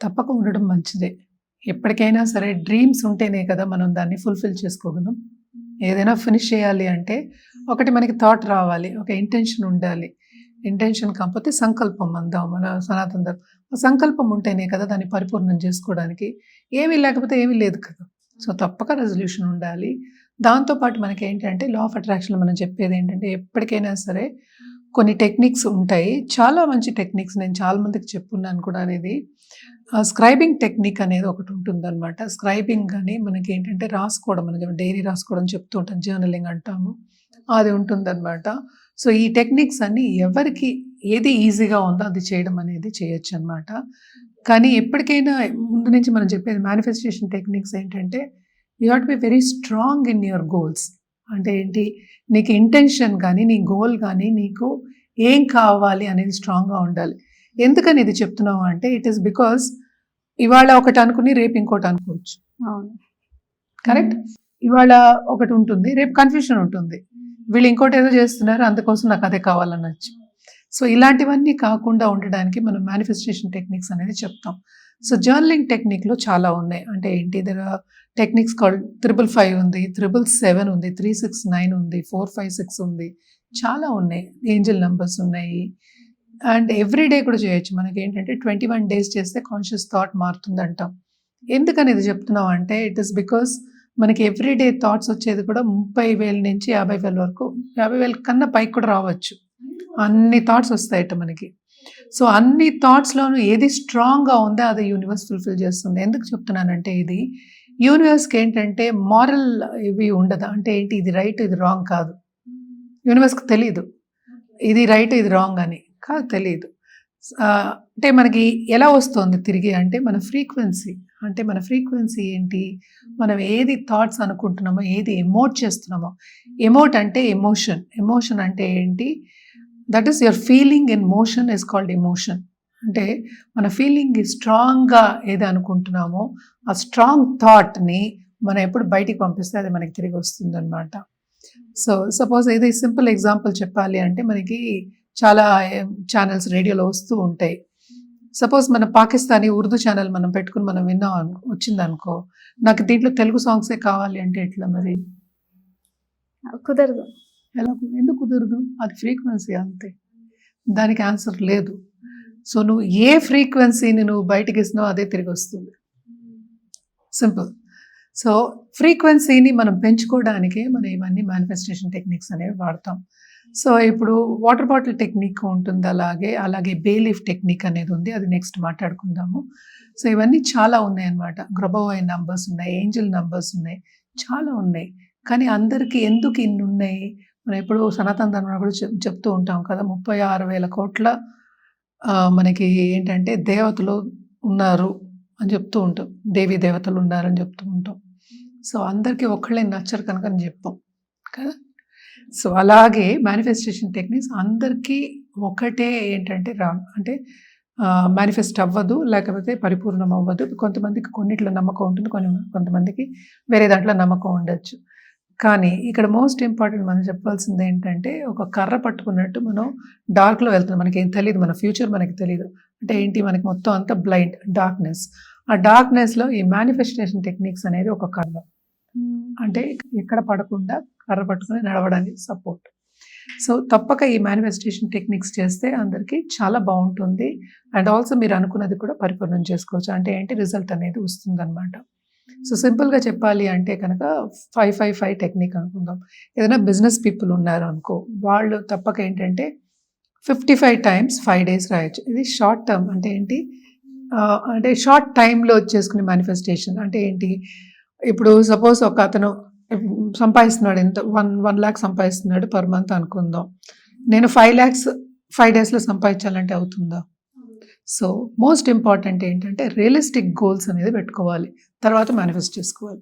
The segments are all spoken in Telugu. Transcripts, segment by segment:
తప్పక ఉండడం మంచిదే. ఎప్పటికైనా సరే డ్రీమ్స్ ఉంటేనే కదా మనం దాన్ని ఫుల్‌ఫిల్ చేసుకోగలం. ఏదైనా ఫినిష్ చేయాలి అంటే ఒకటి మనకి థాట్ రావాలి. ఒక ఇంటెన్షన్ ఉండాలి. ఇంటెన్షన్ కాకపోతే సంకల్పం అందాం మన సనాతన ధర్మం. ఆ సంకల్పం ఉంటేనే కదా దాన్ని పరిపూర్ణం చేసుకోవడానికి. ఏమీ లేకపోతే ఏమీ లేదు కదా! సో, తప్పక రెజల్యూషన్ ఉండాలి. దాంతో పాటు మనకేంటంటే లా ఆఫ్ అట్రాక్షన్‌లో మనం చెప్పేదేంటంటే ఎప్పటికైనా సరే కొన్ని టెక్నిక్స్ ఉంటాయి. చాలా మంచి టెక్నిక్స్ నేను చాలా మందికి చెప్పున్నాను కూడా అనేది. స్క్రైబింగ్ టెక్నిక్ అనేది ఒకటుంటుందనమాట. స్క్రైబింగ్ అని మనకేంటంటే రాసుకోవడం, మనకి డైరీ రాసుకోవడం చెప్తూ ఉంటాం. జర్నలింగ్ అంటాము. అది ఉంటుందనమాట. సో, ఈ టెక్నిక్స్ అన్నీ ఎవరికి ఏది ఈజీగా ఉందో అది చేయడం అనేది చేయొచ్చనమాట. కానీ ఎప్పటికైనా ముందు నుంచి మనం చెప్పేది మేనిఫెస్టేషన్ టెక్నిక్స్ ఏంటంటే, you have to be very strong in your goals. అంటే ఏంటి? నీకు ఇంటెన్షన్ గానీ, నీ గోల్ గానీ, నీకు ఏం కావాలి అనేది స్ట్రాంగ్‌గా ఉండాలి. ఎందుకని ఇది చెప్తున్నాము అంటే, ఇట్ ఈస్ బికాజ్ ఇవాళ ఒకటి అనుకుని రేపు ఇంకోటి అనుకోవచ్చు. అవును. కరెక్ట్? ఇవాళ ఒకటి ఉంటుంది, రేపు కన్ఫ్యూషన్ ఉంటుంది. వీళ్ళు ఇంకోటి ఏదో చేస్తున్నారు, అందుకోసం నాకు అదే కావాలనొచ్చు. సో, ఇలాంటివన్నీ కాకుండా ఉండడానికి మనం మేనిఫెస్టేషన్ టెక్నిక్స్ అనేది చెప్తాం. సో, జర్నలింగ్ టెక్నిక్‌లో చాలా ఉన్నాయి. అంటే ఏంటి? దేర్ ఆర్ టెక్నిక్స్ కాల్డ్ 555 ఉంది, 777 ఉంది, 369 ఉంది, 456 ఉంది. చాలా ఉన్నాయి. ఏంజెల్ నంబర్స్ ఉన్నాయి. అండ్ ఎవ్రీ డే కూడా చేయొచ్చు. మనకేంటంటే 21 డేస్ చేస్తే కాన్షియస్ థాట్ మారుతుందంటాం. ఎందుకని ఇది చెప్తున్నాం అంటే, ఇట్ ఈస్ బికాజ్ మనకి ఎవ్రీ డే థాట్స్ వచ్చేది కూడా 30,000 నుంచి 50,000 వరకు. 50,000 కన్నా పైకి కూడా రావచ్చు. అన్ని థాట్స్ వస్తాయట మనకి. సో, అన్ని థాట్స్‌లోనూ ఏది స్ట్రాంగ్‌గా ఉందో అది యూనివర్స్ ఫుల్‌ఫిల్ చేస్తుంది. ఎందుకు చెప్తున్నానంటే ఇది యూనివర్స్‌కి ఏంటంటే మారల్ ఇవి ఉండదు. అంటే ఏంటి? ఇది రైట్, ఇది రాంగ్ కాదు. యూనివర్స్‌కి తెలీదు. ఇది రైట్, ఇది రాంగ్ అని. కాదు, తెలీదు. అంటే మనకి ఎలా వస్తుంది తిరిగి అంటే మన ఫ్రీక్వెన్సీ. అంటే మన ఫ్రీక్వెన్సీ ఏంటి? మనం ఏది థాట్స్ అనుకుంటున్నామో, ఏది ఎమోట్ చేస్తున్నామో. ఎమోట్ అంటే ఎమోషన్. ఎమోషన్ అంటే ఏంటి? That is your feeling in motion is called emotion. అంటే మన ఫీలింగ్ స్ట్రాంగ్‌గా ఏది అనుకుంటున్నామో, ఆ స్ట్రాంగ్ థాట్‌ని మనం ఎప్పుడు బయటికి పంపిస్తే అది మనకి తిరిగి వస్తుందనమాట. సో, సపోజ్ ఇది సింపుల్ ఎగ్జాంపుల్ చెప్పాలి అంటే మనకి చాలా ఛానల్స్ రేడియోలో వస్తూ ఉంటాయి. సపోజ్ మన పాకిస్తానీ ఉర్దూ ఛానల్ మనం పెట్టుకుని మనం విన్నాం వచ్చిందనుకో, నాకు దీంట్లో తెలుగు సాంగ్సే కావాలి అంటే ఎట్లా మరి? కుదరదు. ఎలా ఎందుకు కుదరదు? అది ఫ్రీక్వెన్సీ అంతే. దానికి ఆన్సర్ లేదు. సో, నువ్వు ఏ ఫ్రీక్వెన్సీని నువ్వు బయటికిస్తున్నావో అదే తిరిగొస్తుంది. సింపుల్. సో, ఫ్రీక్వెన్సీని మనం పెంచుకోవడానికే మనం ఇవన్నీ మేనిఫెస్టేషన్ టెక్నిక్స్ అనేవి వాడతాం. సో, ఇప్పుడు వాటర్ బాటిల్ టెక్నిక్ ఉంటుంది. అలాగే బే లీఫ్ టెక్నిక్ అనేది ఉంది. అది నెక్స్ట్ మాట్లాడుకుందాము. సో, ఇవన్నీ చాలా ఉన్నాయన్నమాట. గ్రబోవైన్ నంబర్స్ ఉన్నాయి, ఏంజెల్ నంబర్స్ ఉన్నాయి, చాలా ఉన్నాయి. కానీ అందరికీ ఎందుకు ఇన్ని ఉన్నాయి? మనం ఎప్పుడు సనాతన ధర్మంలో కూడా చెప్తూ ఉంటాం కదా! 36,000 కోట్ల మనకి ఏంటంటే దేవతలు ఉన్నారు అని చెప్తూ ఉంటాం. దేవీ దేవతలు ఉన్నారని చెప్తూ ఉంటాం. సో, అందరికీ ఒక్కళ్ళే నచ్చరు కనుక అని చెప్పాం కదా! సో, అలాగే మేనిఫెస్టేషన్ టెక్నిక్స్ అందరికీ ఒకటే ఏంటంటే అంటే మేనిఫెస్ట్ అవ్వదు, లేకపోతే పరిపూర్ణం అవ్వదు. కొంతమందికి కొన్నిట్లో నమ్మకం ఉంటుంది, కొంతమందికి వేరే దాంట్లో నమ్మకం ఉండొచ్చు. కానీ ఇక్కడ మోస్ట్ ఇంపార్టెంట్ మనం చెప్పాల్సింది ఏంటంటే, ఒక కర్ర పట్టుకున్నట్టు మనం డార్క్‌లో వెళ్తున్నాం. మనకేం తెలీదు. మన ఫ్యూచర్ మనకి తెలీదు. అంటే ఏంటి? మనకి మొత్తం అంతా బ్లైండ్, డార్క్‌నెస్. ఆ డార్క్‌నెస్‌లో ఈ మేనిఫెస్టేషన్ టెక్నిక్స్ అనేది ఒక కర్ర. అంటే ఎక్కడ పడకుండా కర్ర పట్టుకొని నడవడానికి సపోర్ట్. సో, తప్పక ఈ మేనిఫెస్టేషన్ టెక్నిక్స్ చేస్తే అందరికీ చాలా బావుంటుంది. అండ్ ఆల్సో మీరు అనుకున్నది కూడా పరిపూర్ణం చేసుకోవచ్చు. అంటే ఏంటి? రిజల్ట్ అనేది వస్తుందనమాట. సో, సింపుల్‌గా చెప్పాలి అంటే కనుక 555 టెక్నిక్ అనుకుందాం. ఏదైనా బిజినెస్ పీపుల్ ఉన్నారు అనుకో, వాళ్ళు తప్పక ఏంటంటే 55 టైమ్స్ 5 డేస్ రాయొచ్చు. ఇది షార్ట్ టర్మ్. అంటే ఏంటి? అంటే షార్ట్ టైమ్‌లో చేసుకునే మేనిఫెస్టేషన్. అంటే ఏంటి? ఇప్పుడు సపోజ్ ఒక అతను సంపాదిస్తున్నాడు, ఎంత 1 లాక్ సంపాదిస్తున్నాడు పర్ మంత్ అనుకుందాం. నేను 5 లాక్స్ 5 డేస్‌లో సంపాదించాలంటే అవుతుందా? సో, మోస్ట్ ఇంపార్టెంట్ ఏంటంటే రియలిస్టిక్ గోల్స్ అనేది పెట్టుకోవాలి. తర్వాత మేనిఫెస్ట్ చేసుకోవాలి.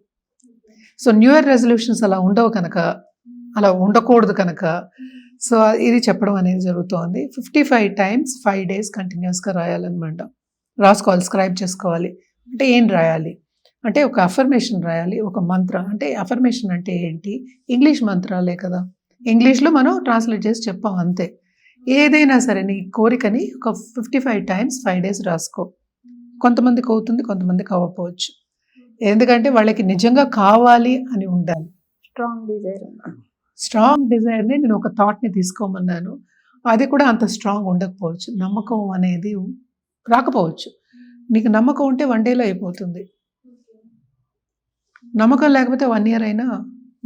సో, న్యూ ఇయర్ రెజల్యూషన్స్ అలా ఉండవు కనుక, అలా ఉండకూడదు కనుక, సో, ఇది చెప్పడం అనేది జరుగుతోంది. 55 టైమ్స్ 5 డేస్ కంటిన్యూస్‌గా రాయాలన్నమాట. రాసుకోవాలి, స్క్రైబ్ చేసుకోవాలి. అంటే ఏం రాయాలి? అంటే ఒక అఫర్మేషన్ రాయాలి, ఒక మంత్ర. అంటే అఫర్మేషన్ అంటే ఏంటి? ఇంగ్లీష్ మంత్రాలే కదా! ఇంగ్లీష్‌లో మనం ట్రాన్స్లేట్ చేసి చెప్పాం అంతే. ఏదైనా సరే నీ కోరికని ఒక 55 టైమ్స్ 5 డేస్ రాసుకో. కొంతమందికి అవుతుంది, కొంతమందికి అవ్వకపోవచ్చు. ఎందుకంటే వాళ్ళకి నిజంగా కావాలి అని ఉండాలి. Strong desire. స్ట్రాంగ్ డిజైర్‌ని నేను ఒక థాట్‌ని తీసుకోమన్నాను. అది కూడా అంత స్ట్రాంగ్ ఉండకపోవచ్చు. నమ్మకం అనేది రాకపోవచ్చు. నీకు నమ్మకం ఉంటే 1 డేలో అయిపోతుంది. నమ్మకం లేకపోతే 1 ఇయర్ అయినా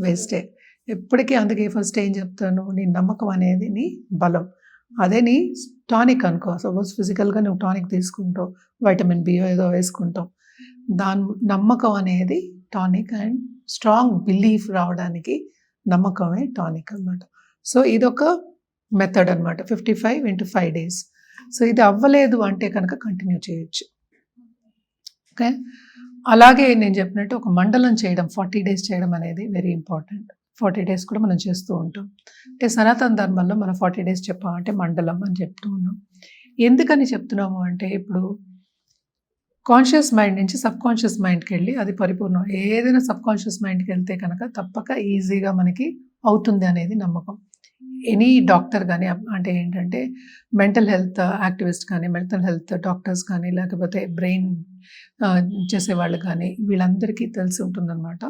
వేస్టే. ఎప్పటికీ అందుకే ఫస్ట్ ఏం చెప్తాను, నీ నమ్మకం అనేది నీ బలం. అదే నీ టానిక్ అనుకో. సపోజ్ ఫిజికల్‌గా నువ్వు టానిక్ తీసుకుంటావు, వైటమిన్ బి ఏదో వేసుకుంటావు. నమ్మకం అనేది టానిక్ అండ్ స్ట్రాంగ్ బిలీఫ్ రావడానికి నమ్మకమే టానిక్ అనమాట. సో ఇదొక మెథడ్ అనమాట. 55 into 5 days. సో ఇది అవ్వలేదు అంటే కనుక కంటిన్యూ చేయొచ్చు. ఓకే. అలాగే నేను చెప్పినట్టు ఒక మండలం చేయడం 40 డేస్ చేయడం అనేది వెరీ ఇంపార్టెంట్. 40 డేస్ కూడా మనం చేస్తూ ఉంటాం. అంటే సనాతన ధర్మంలో మనం 40 డేస్ చెప్పామంటే మండలం అని చెప్తూ ఉన్నాం. ఎందుకని చెప్తున్నాము అంటే ఇప్పుడు కాన్షియస్ మైండ్ నుంచి సబ్కాన్షియస్ మైండ్కి వెళ్ళి అది పరిపూర్ణం. ఏదైనా సబ్కాన్షియస్ మైండ్కి వెళ్తే కనుక తప్పక ఈజీగా మనకి అవుతుంది అనేది నమ్మకం. ఎనీ డాక్టర్ కానీ అంటే ఏంటంటే మెంటల్ హెల్త్ యాక్టివిస్ట్ కానీ, మెంటల్ హెల్త్ డాక్టర్స్ కానీ, లేకపోతే బ్రెయిన్ చేసేవాళ్ళు కానీ వీళ్ళందరికీ తెలిసి ఉంటుందన్నమాట.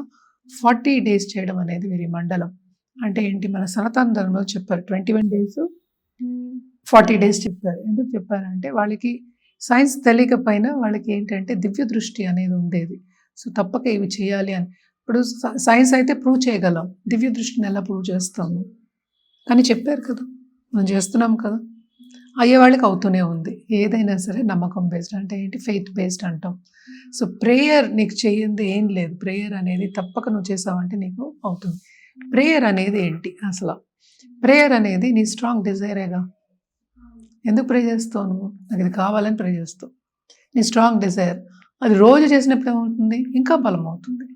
40 డేస్ చేయడం అనేది వీరి మండలం. అంటే ఏంటి, మన సనాతన ధర్మంలో చెప్పారు 21 డేస్ 40 డేస్ చెప్పారు. ఎందుకు చెప్పారంటే వాళ్ళకి సైన్స్ తెలియకపోయినా వాళ్ళకి ఏంటంటే దివ్య దృష్టి అనేది ఉండేది. సో తప్పక ఇవి చేయాలి అని. ఇప్పుడు సైన్స్ అయితే ప్రూవ్ చేయగలం, దివ్య దృష్టిని ఎలా ప్రూవ్ చేస్తాము? కానీ చెప్పారు కదా, మనం చేస్తున్నాం కదా, అయ్యే వాళ్ళకి అవుతూనే ఉంది. ఏదైనా సరే నమ్మకం బేస్డ్ అంటే ఏంటి, ఫెయిత్ బేస్డ్ అంటాం. సో ప్రేయర్ నీకు చేయంది ఏం లేదు. ప్రేయర్ అనేది తప్పక నువ్వు చేసావంటే నీకు అవుతుంది. ప్రేయర్ అనేది ఏంటి అసలు? ప్రేయర్ అనేది నీ స్ట్రాంగ్ డిజైరేగా. ఎందుకు ప్రే చేస్తావు నువ్వు? నాకు ఇది కావాలని ప్రే చేస్తావు. నీ స్ట్రాంగ్ డిజైర్ అది రోజు చేసినప్పుడు ఏమవుతుంది, ఇంకా బలం అవుతుంది.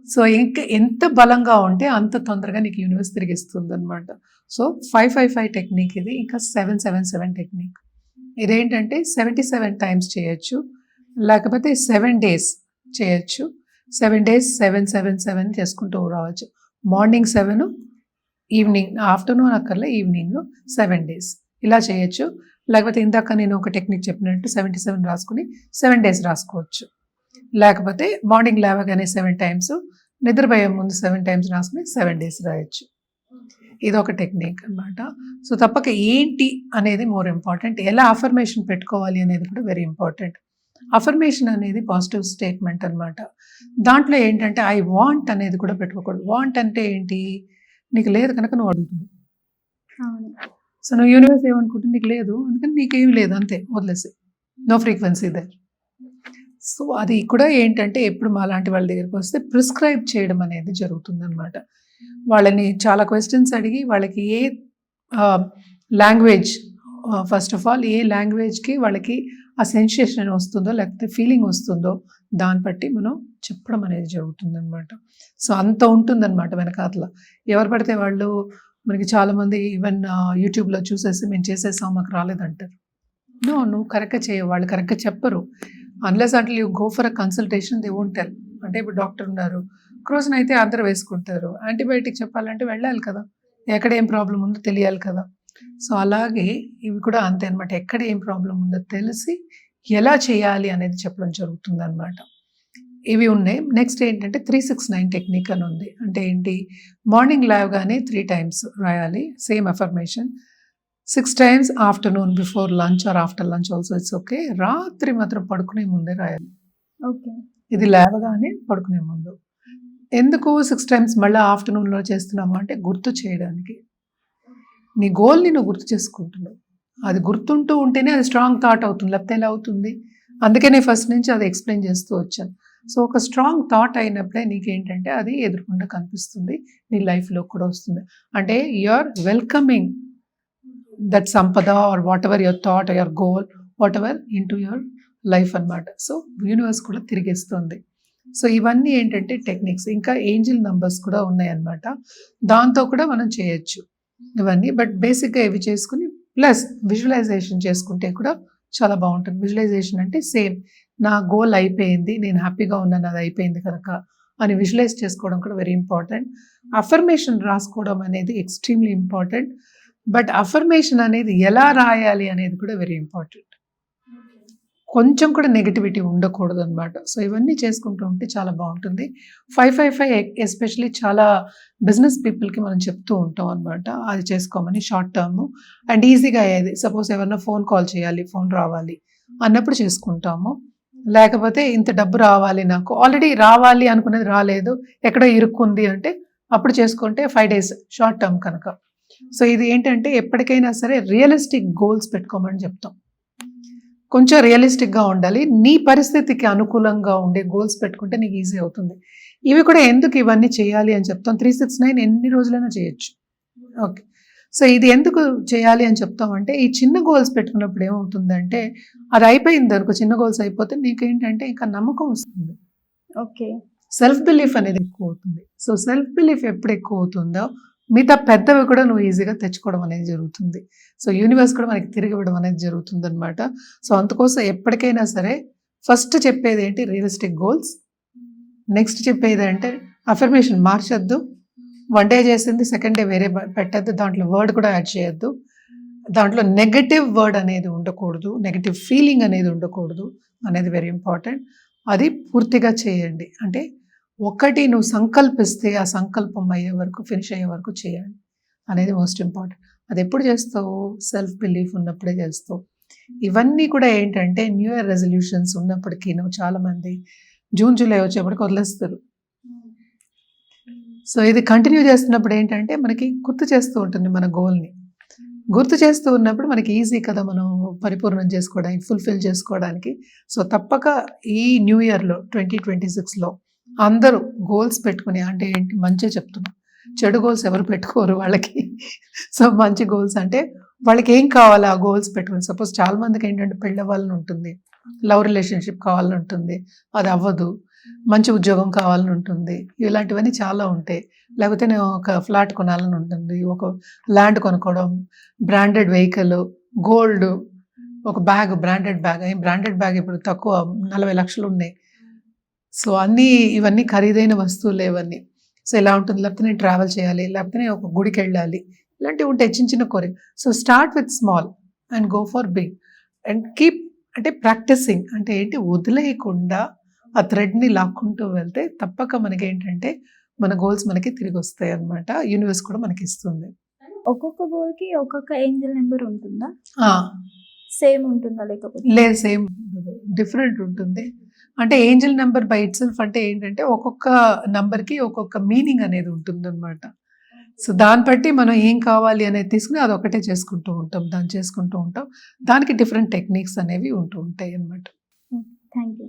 సో ఇంకా ఎంత బలంగా ఉంటే అంత తొందరగా నీకు యూనివర్స్ తిరిగిస్తుంది అనమాట. సో 555 టెక్నిక్ ఇది. ఇంకా 777 టెక్నిక్ ఇదేంటంటే 77 టైమ్స్ చేయొచ్చు, లేకపోతే 7 డేస్ చేయొచ్చు. 7 డేస్ 777 చేసుకుంటూ రావచ్చు. మార్నింగ్ 7, ఈవినింగ్ ఆఫ్టర్నూన్ అక్కర్లే, ఈవినింగ్ 7 డేస్ ఇలా చేయొచ్చు. లేకపోతే ఇందాక నేను ఒక టెక్నిక్ చెప్పినట్టు 77 రాసుకుని 7 డేస్ రాసుకోవచ్చు. లేకపోతే మార్నింగ్ లేవగానే 7 టైమ్స్, నిద్రపోయే ముందు 7 టైమ్స్ రాసుకుని 7 డేస్ రాయొచ్చు. ఇదొక టెక్నిక్ అనమాట. సో తప్పక ఏంటి అనేది మోర్ ఇంపార్టెంట్. ఎలా అఫర్మేషన్ పెట్టుకోవాలి అనేది కూడా వెరీ ఇంపార్టెంట్. అఫర్మేషన్ అనేది పాజిటివ్ స్టేట్మెంట్ అనమాట. దాంట్లో ఏంటంటే ఐ వాంట్ అనేది కూడా పెట్టుకోకూడదు. వాంట్ అంటే ఏంటి, నీకు లేదు కనుక నువ్వు అడుగుతున్నావు. సో నువ్వు యూనివర్స్ ఏమనుకుంటుంది, నీకు లేదు అందుకని నీకేమి లేదు, అంతే, వదిలేసి. No frequency there. సో అది కూడా ఏంటంటే ఎప్పుడు మా లాంటి వాళ్ళ దగ్గరికి వస్తే ప్రిస్క్రైబ్ చేయడం అనేది జరుగుతుంది అనమాట. వాళ్ళని చాలా క్వశ్చన్స్ అడిగి వాళ్ళకి ఏ లాంగ్వేజ్, ఫస్ట్ ఆఫ్ ఆల్ ఏ లాంగ్వేజ్కి వాళ్ళకి ఆ సెన్సేషన్ వస్తుందో లేకపోతే ఫీలింగ్ వస్తుందో దాన్ని బట్టి మనం చెప్పడం అనేది జరుగుతుంది అనమాట. సో అంత ఉంటుందన్నమాట వెనకాతల. ఎవరు పడితే వాళ్ళు మనకి చాలామంది ఈవెన్ యూట్యూబ్లో చూసేసి మేము చేసేసాం మాకు రాలేదంటారు. నువ్వు కరెక్ట్గా చేయవు, వాళ్ళు కరెక్ట్గా చెప్పరు. అన్లెస్ అంటే you go for a consultation they won't tell. అంటే ఇప్పుడు డాక్టర్ ఉన్నారు, క్రోజన్ అయితే అందరూ వేసుకుంటారు. యాంటీబయాటిక్ చెప్పాలంటే వెళ్ళాలి కదా, ఎక్కడ ఏం ప్రాబ్లం ఉందో తెలియాలి కదా. సో అలాగే ఇవి కూడా అంతే అనమాట. ఎక్కడ ఏం ప్రాబ్లం ఉందో తెలిసి ఎలా చేయాలి అనేది చెప్పడం జరుగుతుంది అనమాట. ఇవి ఉన్నాయి. నెక్స్ట్ ఏంటంటే 369 టెక్నిక్ అని ఉంది. అంటే ఏంటి, మార్నింగ్ లేవగానే 3 టైమ్స్ రాయాలి same affirmation. 6 times afternoon before lunch or after lunch also it's okay. రాత్రి మాత్రం పడుకునే ముందే రాయాలి. ఓకే. ఇది లేవగానే పడుకునే ముందు. ఎందుకు 6 టైమ్స్ మళ్ళీ ఆఫ్టర్నూన్లో చేస్తున్నాము అంటే గుర్తు చేయడానికి. నీ గోల్ని నువ్వు గుర్తు చేసుకుంటున్నావు. అది గుర్తుంటూ ఉంటేనే అది స్ట్రాంగ్ థాట్ అవుతుంది, లేకపోతే ఎలా అవుతుంది? అందుకే నేను ఫస్ట్ నుంచి అది ఎక్స్ప్లెయిన్ చేస్తూ వచ్చాను. సో ఒక స్ట్రాంగ్ థాట్ అయినప్పుడే నీకేంటంటే అది ఎదురుకుండా కనిపిస్తుంది, నీ లైఫ్లో కూడా వస్తుంది. అంటే యూఆర్ వెల్కమింగ్ దట్ సంపద or whatever your thought, your goal, whatever into your life అనమాట. సో యూనివర్స్ కూడా తిరిగేస్తుంది. సో ఇవన్నీ ఏంటంటే టెక్నిక్స్. ఇంకా ఏంజిల్ నంబర్స్ కూడా ఉన్నాయన్నమాట, దాంతో కూడా మనం చేయొచ్చు ఇవన్నీ. బట్ బేసిక్గా ఇవి చేసుకుని ప్లస్ విజువలైజేషన్ చేసుకుంటే కూడా చాలా బాగుంటుంది. విజువలైజేషన్ అంటే సేమ్ నా గోల్ అయిపోయింది, నేను హ్యాపీగా ఉన్నాను, అది అయిపోయింది కనుక అని విజువలైజ్ చేసుకోవడం కూడా వెరీ ఇంపార్టెంట్. అఫర్మేషన్ రాసుకోవడం అనేది ఎక్స్ట్రీమ్లీ ఇంపార్టెంట్. బట్ అఫర్మేషన్ అనేది ఎలా రాయాలి అనేది కూడా వెరీ ఇంపార్టెంట్. కొంచెం కూడా నెగటివిటీ ఉండకూడదు అనమాట. సో ఇవన్నీ చేసుకుంటూ ఉంటే చాలా బాగుంటుంది. 555 ఎస్పెషల్లీ చాలా బిజినెస్ పీపుల్కి మనం చెప్తూ ఉంటాం అనమాట. అది చేసుకోమని షార్ట్ టర్మ్ అండ్ ఈజీగా అయ్యేది. సపోజ్ ఎవరైనా ఫోన్ కాల్ చేయాలి, ఫోన్ రావాలి అన్నప్పుడు చేసుకుంటాము. లేకపోతే ఇంత డబ్బు రావాలి, నాకు ఆల్రెడీ రావాలి అనుకునేది రాలేదు, ఎక్కడో ఇరుక్కుంది అంటే అప్పుడు చేసుకుంటే 5 days షార్ట్ టర్మ్ కనుక. సో ఇది ఏంటంటే ఎప్పటికైనా సరే రియలిస్టిక్ గోల్స్ పెట్టుకోమని చెప్తాం. కొంచెం రియలిస్టిక్గా ఉండాలి. నీ పరిస్థితికి అనుకూలంగా ఉండే గోల్స్ పెట్టుకుంటే నీకు ఈజీ అవుతుంది. ఇవి కూడా ఎందుకు ఇవన్నీ చేయాలి అని చెప్తాం. 369 ఎన్ని రోజులైనా చేయొచ్చు. ఓకే. సో ఇది ఎందుకు చేయాలి అని చెప్తామంటే ఈ చిన్న గోల్స్ పెట్టుకున్నప్పుడు ఏమవుతుందంటే అది అయిపోయింది అనుకో, చిన్న గోల్స్ అయిపోతే నీకేంటంటే ఇంకా నమ్మకం వస్తుంది, ఓకే. సెల్ఫ్ బిలీఫ్ అనేది ఎక్కువ అవుతుంది. సో సెల్ఫ్ బిలీఫ్ ఎప్పుడు ఎక్కువ అవుతుందో మిగతా పెద్దవి కూడా నువ్వు ఈజీగా తెచ్చుకోవడం అనేది జరుగుతుంది. సో యూనివర్స్ కూడా మనకి తిరిగి ఇవ్వడం అనేది జరుగుతుంది అనమాట. సో అందుకోసం ఎప్పటికైనా సరే ఫస్ట్ చెప్పేది ఏంటి, రియలిస్టిక్ గోల్స్. నెక్స్ట్ చెప్పేది అంటే అఫర్మేషన్ మార్చొద్దు. 1 day చేసింది సెకండ్ డే వేరే పెట్టద్దు, దాంట్లో వర్డ్ కూడా యాడ్ చేయొద్దు. దాంట్లో నెగటివ్ వర్డ్ అనేది ఉండకూడదు, నెగటివ్ ఫీలింగ్ అనేది ఉండకూడదు అనేది వెరీ ఇంపార్టెంట్. అది పూర్తిగా చేయండి. అంటే ఒకటి నువ్వు సంకల్పిస్తే ఆ సంకల్పం అయ్యే వరకు, ఫినిష్ అయ్యే వరకు చేయాలి అనేది మోస్ట్ ఇంపార్టెంట్. అది ఎప్పుడు చేస్తావు, సెల్ఫ్ బిలీఫ్ ఉన్నప్పుడే చేస్తావు. ఇవన్నీ కూడా ఏంటంటే న్యూ ఇయర్ రెజల్యూషన్స్ ఉన్నప్పటికీ నువ్వు చాలామంది జూన్ జూలై వచ్చేప్పటికి వదిలేస్తారు. సో ఇది కంటిన్యూ చేస్తున్నప్పుడు ఏంటంటే మనకి గుర్తు చేస్తూ ఉంటుంది మన గోల్ని. గుర్తు చేస్తూ ఉన్నప్పుడు మనకి ఈజీ కదా మనం పరిపూర్ణం చేసుకోవడానికి, ఫుల్ఫిల్ చేసుకోవడానికి. సో తప్పక ఈ న్యూ ఇయర్లో 2026లో అందరూ గోల్స్ పెట్టుకుని, అంటే ఏంటి మంచిగా చెప్తున్నాం, చెడు గోల్స్ ఎవరు పెట్టుకోరు వాళ్ళకి. సో మంచి గోల్స్ అంటే వాళ్ళకి ఏం కావాలి ఆ గోల్స్ పెట్టుకుని. సపోజ్ చాలా మందికి ఏంటంటే పెళ్ళి అవ్వాలని ఉంటుంది, లవ్ రిలేషన్షిప్ కావాలని ఉంటుంది, అది అవ్వదు. మంచి ఉద్యోగం కావాలని ఉంటుంది, ఇలాంటివన్నీ చాలా ఉంటాయి. లేకపోతే నేను ఒక ఫ్లాట్ కొనాలని ఉంటుంది, ఒక ల్యాండ్ కొనుక్కోవడం, బ్రాండెడ్ వెహికల్, గోల్డ్, ఒక bag, branded bag. Branded bag ఇప్పుడు తక్కువ 40 లక్షలు ఉన్నాయి. సో ఇవన్నీ ఖరీదైన వస్తువులు ఇవన్నీ. సో ఇలా ఉంటుంది. లేకపోతే నేను ట్రావెల్ చేయాలి, లేకపోతే నేను ఒక గుడికి వెళ్ళాలి, ఇలాంటివి ఉంటాయి చిన్న చిన్న కోరిక. So start with small and go for big and keep, అంటే ప్రాక్టీసింగ్. అంటే ఏంటి, వదిలేయకుండా ఆ థ్రెడ్ని లాక్కుంటూ వెళ్తే తప్పక మనకి ఏంటంటే మన గోల్స్ మనకి తిరిగి వస్తాయి అన్నమాట. యూనివర్స్ కూడా మనకి ఇస్తుంది. ఒక్కొక్క గోల్ కి ఒక్కొక్క ఏంజల్ నెంబర్ ఉంటుందా, ఆ, సేమ్ ఉంటుందా లేకపోతే? లేదు, సేమ్ డిఫరెంట్ ఉంటుంది. అంటే Angel number by it self అంటే ఏంటంటే ఒక్కొక్క నంబర్కి ఒక్కొక్క మీనింగ్ అనేది ఉంటుంది అనమాట. సో దాన్ని బట్టి మనం ఏం కావాలి అనేది తీసుకుని అది ఒకటే చేసుకుంటూ ఉంటాం, దాన్ని చేసుకుంటూ ఉంటాం. దానికి డిఫరెంట్ టెక్నిక్స్ అనేవి ఉంటూ ఉంటాయి అన్నమాట. Thank you.